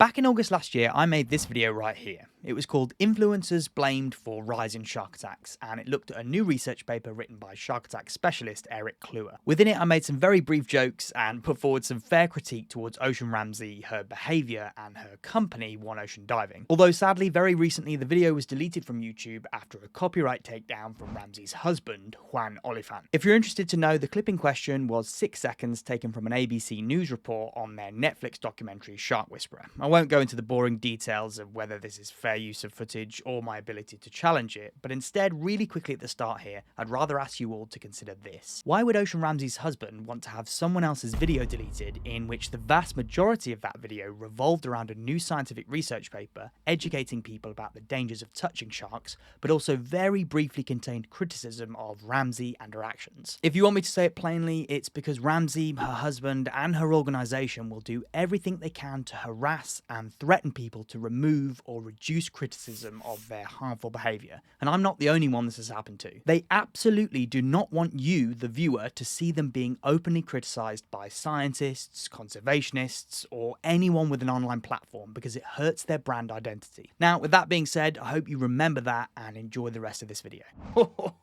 Back in August last year, I made this video right here. It was called Influencers Blamed for Rise in Shark Attacks, and it looked at a new research paper written by shark attack specialist Clua. Within it, I made some very brief jokes and put forward some fair critique towards Ocean Ramsey, her behaviour, and her company, One Ocean Diving. Although sadly, very recently, the video was deleted from YouTube after a copyright takedown from Ramsey's husband, Juan Oliphant. If you're interested to know, the clip in question was 6 seconds taken from an ABC News report on their Netflix documentary Shark Whisperer. I won't go into the boring details of whether this is fair use of footage or my ability to challenge it, but instead, really quickly at the start here, I'd rather ask you all to consider this. Why would Ocean Ramsey's husband want to have someone else's video deleted in which the vast majority of that video revolved around a new scientific research paper educating people about the dangers of touching sharks, but also very briefly contained criticism of Ramsey and her actions? If you want me to say it plainly, it's because Ramsey, her husband, and her organisation will do everything they can to harass and threaten people to remove or reduce criticism of their harmful behaviour. And I'm not the only one this has happened to. They absolutely do not want you, the viewer, to see them being openly criticised by scientists, conservationists, or anyone with an online platform because it hurts their brand identity. Now, with that being said, I hope you remember that and enjoy the rest of this video.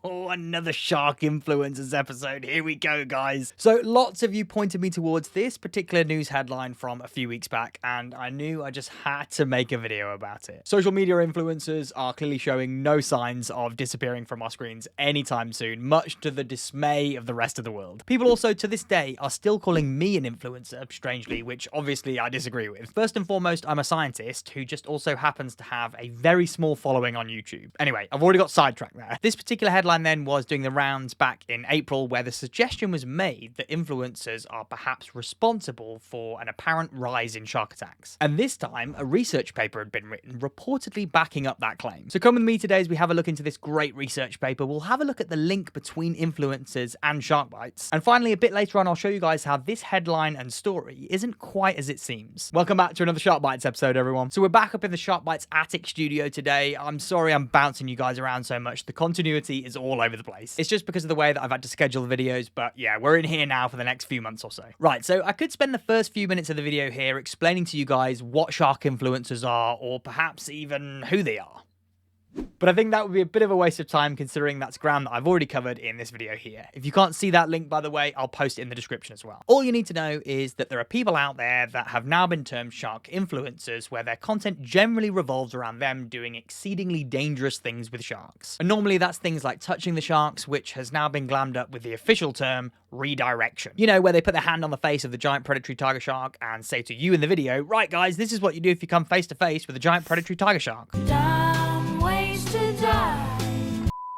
Another shark influencers episode. Here we go, guys. So lots of you pointed me towards this particular news headline from a few weeks back, and I knew I just had to make a video about it. Social media influencers are clearly showing no signs of disappearing from our screens anytime soon, much to the dismay of the rest of the world. People also, to this day, are still calling me an influencer, strangely, which obviously I disagree with. First and foremost, I'm a scientist who just also happens to have a very small following on YouTube. Anyway, I've already got sidetracked there. This particular headline then was doing the rounds back in April, where the suggestion was made that influencers are perhaps responsible for an apparent rise in shark attacks. And this time, a research paper had been written reportedly backing up that claim. So come with me today as we have a look into this great research paper. We'll have a look at the link between influencers and shark bites. And finally, a bit later on, I'll show you guys how this headline and story isn't quite as it seems. Welcome back to another Shark Bites episode, everyone. So we're back up in the Shark Bites attic studio today. I'm sorry I'm bouncing you guys around so much. The continuity is all over the place. It's just because of the way that I've had to schedule the videos, but yeah, we're in here now for the next few months or so. Right, so I could spend the first few minutes of the video here explaining to you guys what shark influencers are, or perhaps even who they are. But I think that would be a bit of a waste of time considering that's ground that I've already covered in this video here. If you can't see that link, by the way, I'll post it in the description as well. All you need to know is that there are people out there that have now been termed shark influencers, where their content generally revolves around them doing exceedingly dangerous things with sharks. And normally that's things like touching the sharks, which has now been glammed up with the official term redirection. You know, where they put their hand on the face of the giant predatory tiger shark and say to you in the video, right guys, this is what you do if you come face to face with a giant predatory tiger shark.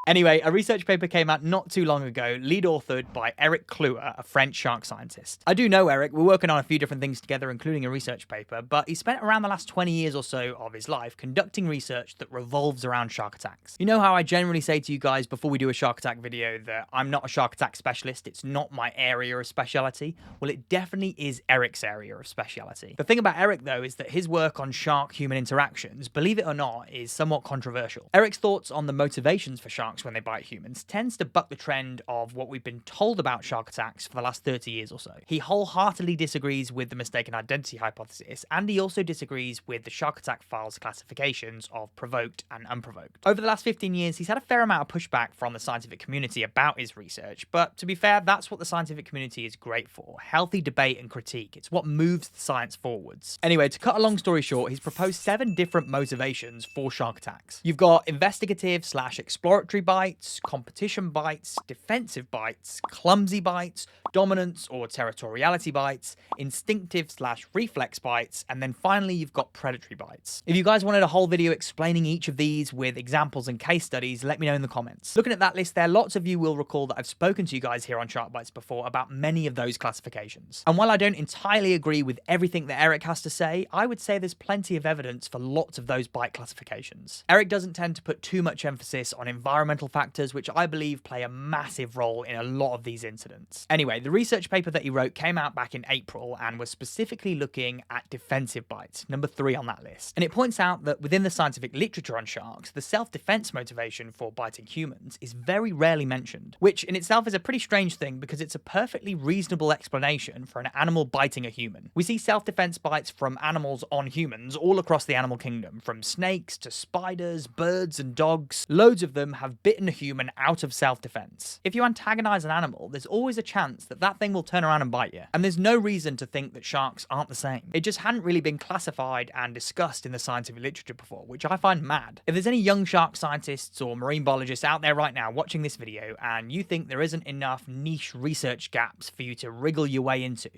Anyway, a research paper came out not too long ago, lead authored by Clua, a French shark scientist. I do know Eric, we're working on a few different things together, including a research paper, but he spent around the last 20 years or so of his life conducting research that revolves around shark attacks. You know how I generally say to you guys before we do a shark attack video that I'm not a shark attack specialist, it's not my area of speciality? Well, it definitely is Eric's area of speciality. The thing about Eric, though, is that his work on shark-human interactions, believe it or not, is somewhat controversial. Eric's thoughts on the motivations for sharks when they bite humans tends to buck the trend of what we've been told about shark attacks for the last 30 years or so. He wholeheartedly disagrees with the mistaken identity hypothesis, and he also disagrees with the shark attack files classifications of provoked and unprovoked. Over the last 15 years, he's had a fair amount of pushback from the scientific community about his research, but to be fair, that's what the scientific community is great for. Healthy debate and critique. It's what moves the science forwards. Anyway, to cut a long story short, he's proposed 7 different motivations for shark attacks. You've got investigative/exploratory bites, competition bites, defensive bites, clumsy bites, dominance or territoriality bites, instinctive/reflex bites, and then finally you've got predatory bites. If you guys wanted a whole video explaining each of these with examples and case studies, let me know in the comments. Looking at that list there, lots of you will recall that I've spoken to you guys here on Shark Bites before about many of those classifications. And while I don't entirely agree with everything that Eric has to say, I would say there's plenty of evidence for lots of those bite classifications. Eric doesn't tend to put too much emphasis on environmental environmental factors, which I believe play a massive role in a lot of these incidents. Anyway, the research paper that he wrote came out back in April and was specifically looking at defensive bites, number 3 on that list. And it points out that within the scientific literature on sharks, the self-defense motivation for biting humans is very rarely mentioned, which in itself is a pretty strange thing because it's a perfectly reasonable explanation for an animal biting a human. We see self-defense bites from animals on humans all across the animal kingdom, from snakes to spiders, birds and dogs. Loads of them have bitten a human out of self-defense. If you antagonize an animal, there's always a chance that that thing will turn around and bite you. And there's no reason to think that sharks aren't the same. It just hadn't really been classified and discussed in the scientific literature before, which I find mad. If there's any young shark scientists or marine biologists out there right now watching this video and you think there isn't enough niche research gaps for you to wriggle your way into,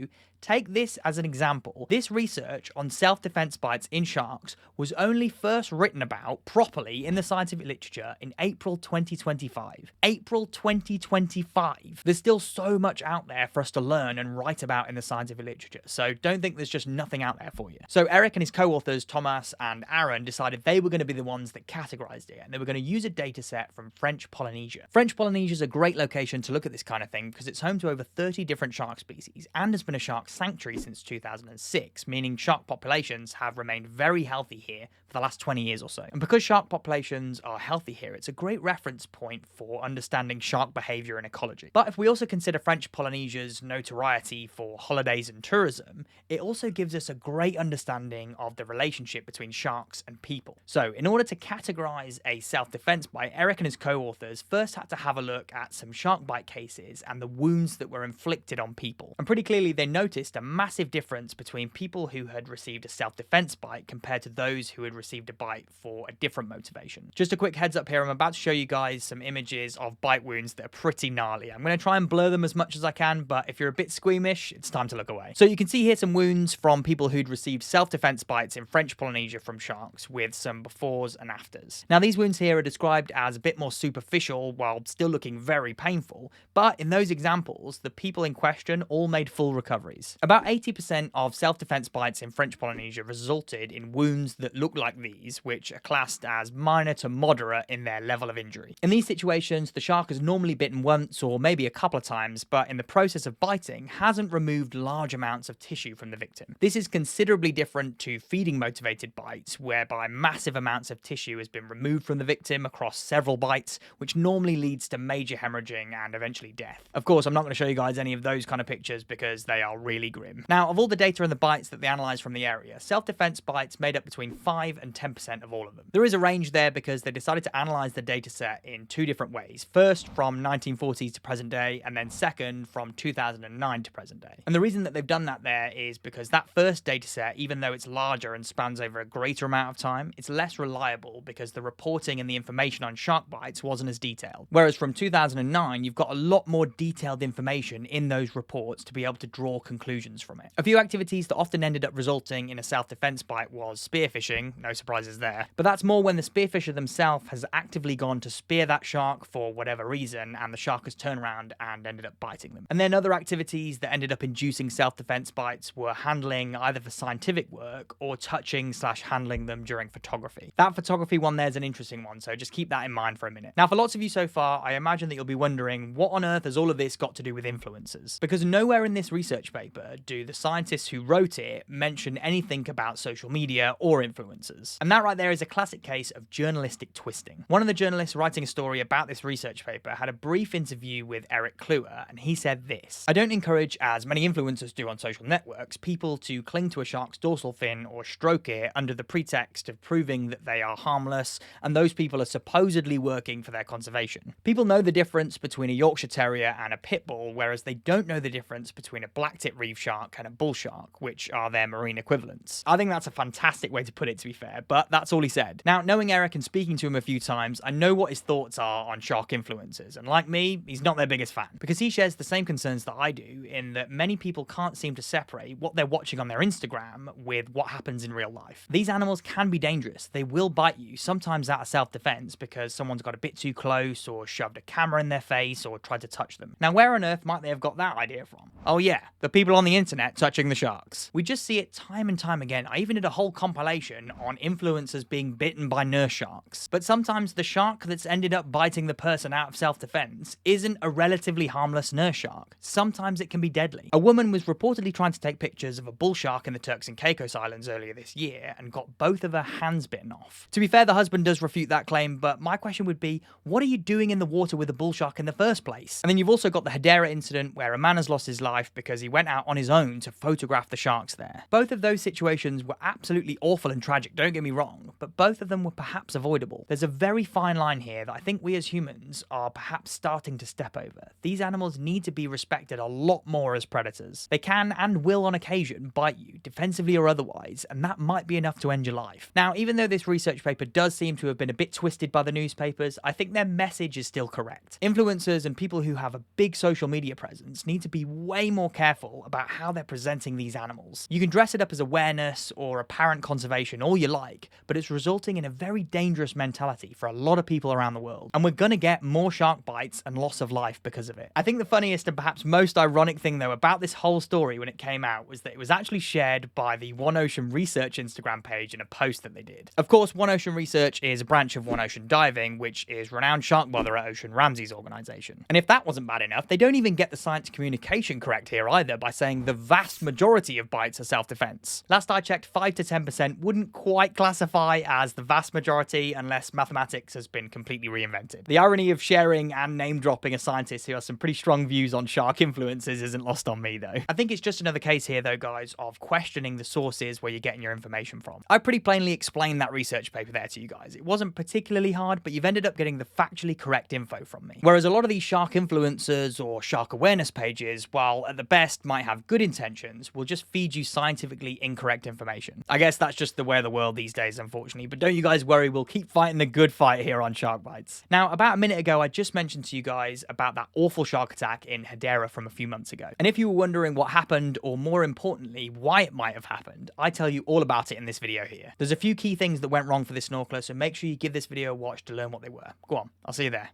take this as an example. This research on self-defense bites in sharks was only first written about properly in the scientific literature in April 2025. April 2025. There's still so much out there for us to learn and write about in the scientific literature, so don't think there's just nothing out there for you. So Eric and his co-authors Thomas and Aaron decided they were going to be the ones that categorized it, and they were going to use a data set from French Polynesia. French Polynesia is a great location to look at this kind of thing because it's home to over 30 different shark species and has been a shark sanctuary since 2006, meaning shark populations have remained very healthy here for the last 20 years or so. And because shark populations are healthy here, it's a great reference point for understanding shark behavior and ecology. But if we also consider French Polynesia's notoriety for holidays and tourism, it also gives us a great understanding of the relationship between sharks and people. So in order to categorize a self-defense bite, Eric and his co-authors first had to have a look at some shark bite cases and the wounds that were inflicted on people. And pretty clearly they noticed a massive difference between people who had received a self-defense bite compared to those who had received a bite for a different motivation. Just a quick heads up here, I'm about to show you guys some images of bite wounds that are pretty gnarly. I'm going to try and blur them as much as I can, but if you're a bit squeamish, it's time to look away. So you can see here some wounds from people who'd received self-defense bites in French Polynesia from sharks with some befores and afters. Now these wounds here are described as a bit more superficial while still looking very painful, but in those examples, the people in question all made full recoveries. About 80% of self-defense bites in French Polynesia resulted in wounds that look like these, which are classed as minor to moderate in their level of injury. In these situations, the shark has normally bitten once or maybe a couple of times, but in the process of biting, hasn't removed large amounts of tissue from the victim. This is considerably different to feeding-motivated bites, whereby massive amounts of tissue has been removed from the victim across several bites, which normally leads to major hemorrhaging and eventually death. Of course, I'm not going to show you guys any of those kind of pictures because they are really grim. Now, of all the data and the bites that they analysed from the area, self-defense bites made up between 5 and 10% of all of them. There is a range there because they decided to analyse the data set in 2 different ways. First, from 1940s to present day, and then second, from 2009 to present day. And the reason that they've done that there is because that first data set, even though it's larger and spans over a greater amount of time, it's less reliable because the reporting and the information on shark bites wasn't as detailed. Whereas from 2009, you've got a lot more detailed information in those reports to be able to draw conclusions from it. A few activities that often ended up resulting in a self-defense bite was spearfishing, no surprises there, but that's more when the spearfisher themselves has actively gone to spear that shark for whatever reason and the shark has turned around and ended up biting them. And then other activities that ended up inducing self-defense bites were handling either for scientific work or touching/handling them during photography. That photography one there is an interesting one, so just keep that in mind for a minute. Now for lots of you so far, I imagine that you'll be wondering what on earth has all of this got to do with influencers? Because nowhere in this research paper do the scientists who wrote it mention anything about social media or influencers. And that right there is a classic case of journalistic twisting. One of the journalists writing a story about this research paper had a brief interview with Eric Clua, and he said this: "I don't encourage, as many influencers do on social networks, people to cling to a shark's dorsal fin or stroke it under the pretext of proving that they are harmless, and those people are supposedly working for their conservation. People know the difference between a Yorkshire Terrier and a pit bull, whereas they don't know the difference between a black-tip reef shark and a bull shark, which are their marine equivalents." I think that's a fantastic way to put it, to be fair, but that's all he said. Now, knowing Eric and speaking to him a few times, I know what his thoughts are on shark influencers, and like me, he's not their biggest fan, because he shares the same concerns that I do, in that many people can't seem to separate what they're watching on their Instagram with what happens in real life. These animals can be dangerous. They will bite you, sometimes out of self-defense because someone's got a bit too close or shoved a camera in their face or tried to touch them. Now, where on earth might they have got that idea from? Oh yeah, the people people on the internet touching the sharks. We just see it time and time again. I even did a whole compilation on influencers being bitten by nurse sharks. But sometimes the shark that's ended up biting the person out of self-defense isn't a relatively harmless nurse shark. Sometimes it can be deadly. A woman was reportedly trying to take pictures of a bull shark in the Turks and Caicos Islands earlier this year and got both of her hands bitten off. To be fair, the husband does refute that claim, but my question would be, what are you doing in the water with a bull shark in the first place? And then you've also got the Hedera incident where a man has lost his life because he went out on his own to photograph the sharks there. Both of those situations were absolutely awful and tragic, don't get me wrong, but both of them were perhaps avoidable. There's a very fine line here that I think we as humans are perhaps starting to step over. These animals need to be respected a lot more as predators. They can and will on occasion bite you, defensively or otherwise, and that might be enough to end your life. Now, even though this research paper does seem to have been a bit twisted by the newspapers, I think their message is still correct. Influencers and people who have a big social media presence need to be way more careful about how they're presenting these animals. You can dress it up as awareness or apparent conservation all you like, but it's resulting in a very dangerous mentality for a lot of people around the world, and we're gonna get more shark bites and loss of life because of it. I think the funniest and perhaps most ironic thing though about this whole story when it came out was that it was actually shared by the One Ocean Research Instagram page in a post that they did. Of course, One Ocean Research is a branch of One Ocean Diving, which is renowned shark botherer Ocean Ramsey's organisation. And if that wasn't bad enough, they don't even get the science communication correct here either by saying the vast majority of bites are self-defense. Last I checked, 5 to 10% wouldn't quite classify as the vast majority unless mathematics has been completely reinvented. The irony of sharing and name-dropping a scientist who has some pretty strong views on shark influences isn't lost on me though. I think it's just another case here though, guys, of questioning the sources where you're getting your information from. I pretty plainly explained that research paper there to you guys. It wasn't particularly hard, but you've ended up getting the factually correct info from me. Whereas a lot of these shark influencers or shark awareness pages, while at the best might have good intentions, will just feed you scientifically incorrect information. I guess that's just the way of the world these days, unfortunately, but don't you guys worry, we'll keep fighting the good fight here on Shark Bites. Now, about a minute ago, I just mentioned to you guys about that awful shark attack in Hedera from a few months ago. And if you were wondering what happened, or more importantly, why it might have happened, I tell you all about it in this video here. There's a few key things that went wrong for this snorkeler, so make sure you give this video a watch to learn what they were. Go on, I'll see you there.